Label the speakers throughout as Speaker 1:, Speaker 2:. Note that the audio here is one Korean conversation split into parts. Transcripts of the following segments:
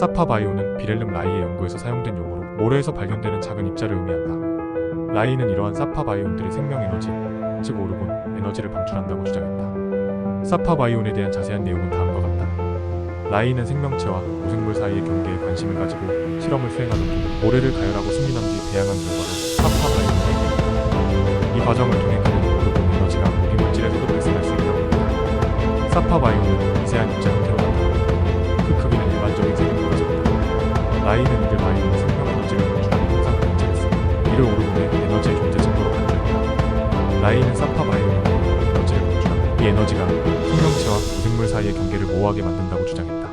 Speaker 1: 사파바이오는 비렐름 라이의 연구에서 사용된 용어로 모래에서 발견되는 작은 입자를 의미한다. 라이는 이러한 사파바이온들이 생명에너지, 즉 오르곤 에너지를 방출한다고 주장했다. 사파바이온에 대한 자세한 내용은 다음과 같다. 라이는 생명체와 고생물 사이의 경계에 관심을 가지고 실험을 수행하던 중 모래를 가열하고 승인한 뒤 배양한 결과로 사파바이온을 만든다. 이 과정을 통해 그는 오르곤 에너지가 무기 물질에서도 발생할 수 있다고 했다. 사파바이온은 미세한 입자 형태로 나타나고 그 크기는 일반적인 세균보다 작다. 라이는 이들 바이온이 생명 에너지를 방출하는 현상을 관찰했으며 이를 오르곤의 에너지의 존재 증거로 간주했다. 라이는 사파바이온으로 에너지를 방출하며 이 에너지가 생명체와 고생물 사이의 경계를 모호하게 만든다고 주장했다.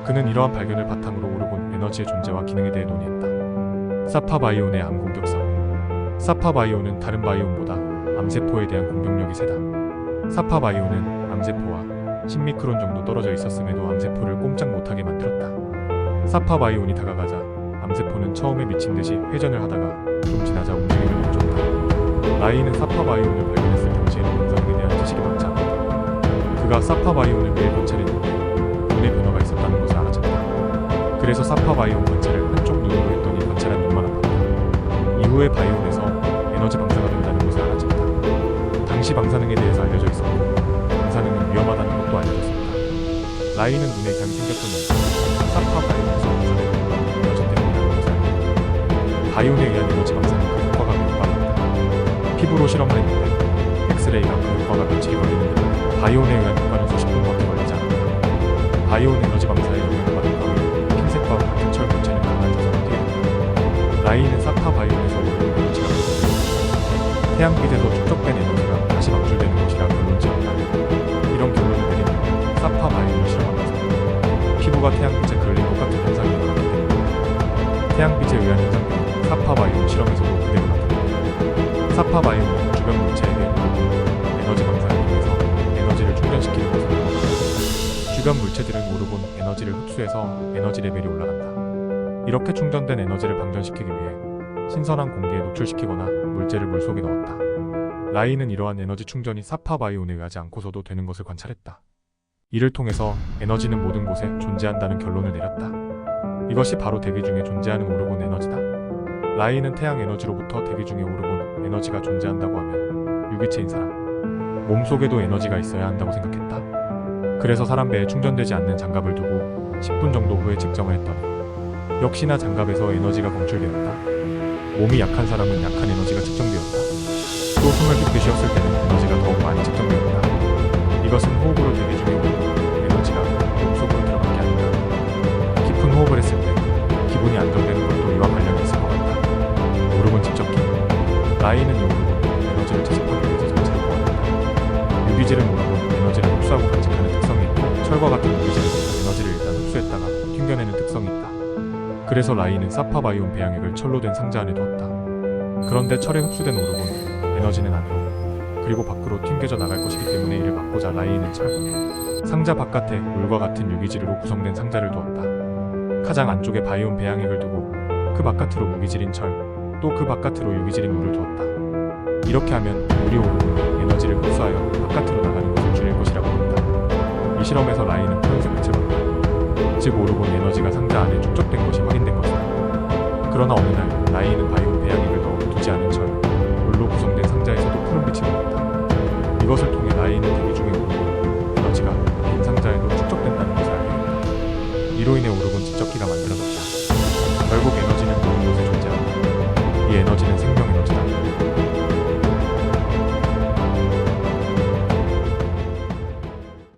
Speaker 1: 그는 이러한 발견을 바탕으로 오르곤 에너지의 존재와 기능에 대해 논의했다. 사파바이온의 암 공격성. 사파바이온은 다른 바이온보다 암세포에 대한 공격력이 세다. 사파바이온은 암세포와 10미크론 정도 떨어져 있었음에도 암세포를 꼼짝 못하게 만들었다. 사파바이온이 다가가자 암세포는 처음에 미친 듯이 회전을 하다가 좀 지나자 움직임을 멈췄다. 라이는 사파바이온을 발견했을 당시에는 현상에 대한 지식이 많지 않았다. 그가 사파바이온을 매일 관찰했는데 눈의 변화가 있었다는 것을 알아챘다. 그래서 사파바이온 관찰을 한쪽 눈으로 했더니 관찰한 눈만 아팠다. 이후에 바이온에서 에너지 방사가 된다는 것을 알아챘다. 당시 방사능에 대해서 알려져 있었고 방사능은 위험하다는 것도 알려졌습니다. 라이는 눈에 이상이 생겼던 사파바이온에서 방사된 에너지 때문이라는 것을 알았다. 바이온에 의한 에너지 방사는 그 효과가 매우 빨랐다. 피부로 실험을 했는데 엑스레이가 그 효과가 며칠이 걸리는데 바이온에 의한 효과는 수십 분밖에 걸리지 않았다. 바이온 에너지 방사에 영향을 받은 바이온 흰색과 같은 철 물체는 강한 자석을 띠게 된다. 라이는 사파바이온에서 오는 에너지가 방출되고 태양빛에서 축적된 에너지가 다시 방출되는 것이라 결론지었다. 이런 결론을 내린 이유는 사파바이온을 실험하면서 피부가 태양빛에 그을린 똑같은 현상이 일어났기 때문이다. 태양빛에 의한 현상들은 사파바이온 실험에서도 그대로 나타났다. 사파바이온은 주변 물체에게 오르곤 에너지 방사를 통해서 에너지를 충전시키는 것을 경험한다. 주변 물체들은 오르곤 에너지를 흡수해서 에너지 레벨이 올라간다. 이렇게 충전된 에너지를 방전시키기 위해 신선한 공기에 노출시키거나 물체를 물속에 넣었다. 라이는 이러한 에너지 충전이 사파바이온에 의하지 않고서도 되는 것을 관찰했다. 이를 통해서 에너지는 모든 곳에 존재한다는 결론을 내렸다. 이것이 바로 대기 중에 존재하는 오르곤 에너지다. 라이는 태양 에너지로부터 대기 중에 오르곤 에너지가 존재한다고 하면 유기체인 사람, 몸속에도 에너지가 있어야 한다고 생각했다. 그래서 사람 배에 충전되지 않는 장갑을 두고 10분 정도 후에 측정을 했더니 역시나 장갑에서 에너지가 검출되었다. 몸이 약한 사람은 약한 에너지가 측정되었다. 또 숨을 깊게 쉬었을 때는 에너지가 더욱 많이 측정되었다. 이것은 호흡으로 대기 중에 오르곤 에너지가 몸속으로 들어간 게 아닌가. 깊은 호흡을 했을 때 기분이 안정되는 것도 이와 관련이 있을 것 같다. 오르곤 집적기. 라이는 이 오르곤 에너지를 채집하기 위해서 전체를 보았다. 유기질은 오르곤 에너지를 흡수하고 간직하는 특성이 있고 철과 같은 유기질은 에너지를 일단 흡수했다가 튕겨내는 특성이 있다. 그래서 라이는 사파바이온 배양액을 철로 된 상자 안에 두었다. 그런데 철에 흡수된 오르곤 에너지는 안으로 그리고 밖으로 튕겨져 나갈 것이기 때문에 이를 막고자 라이는 철 상자 바깥에 물과 같은 유기질로 구성된 상자를 두었다. 가장 안쪽에 바이온 배양액을 두고 그 바깥으로 무기질인 철, 또 그 바깥으로 유기질인 물을 두었다. 이렇게 하면 물이 오르곤 에너지를 흡수하여 바깥으로 나가는 것을 줄일 것이라고 했다. 이 실험에서 라이는 푸른색 빛을 봤다. 즉 오르곤 에너지가 상자 안에 축적된 것이 확인된 것이다. 그러나 어느 날 라이는 바이온 배양액을 넣어 두지 않은 철, 물로 구성된 상자에서도 푸른빛이 보였다. 이것을 통해 라이는 대기 중에 오르곤 에너지가 빈 상자에도 축적된다는 것을 알게 됐다. 이로 인해 오르곤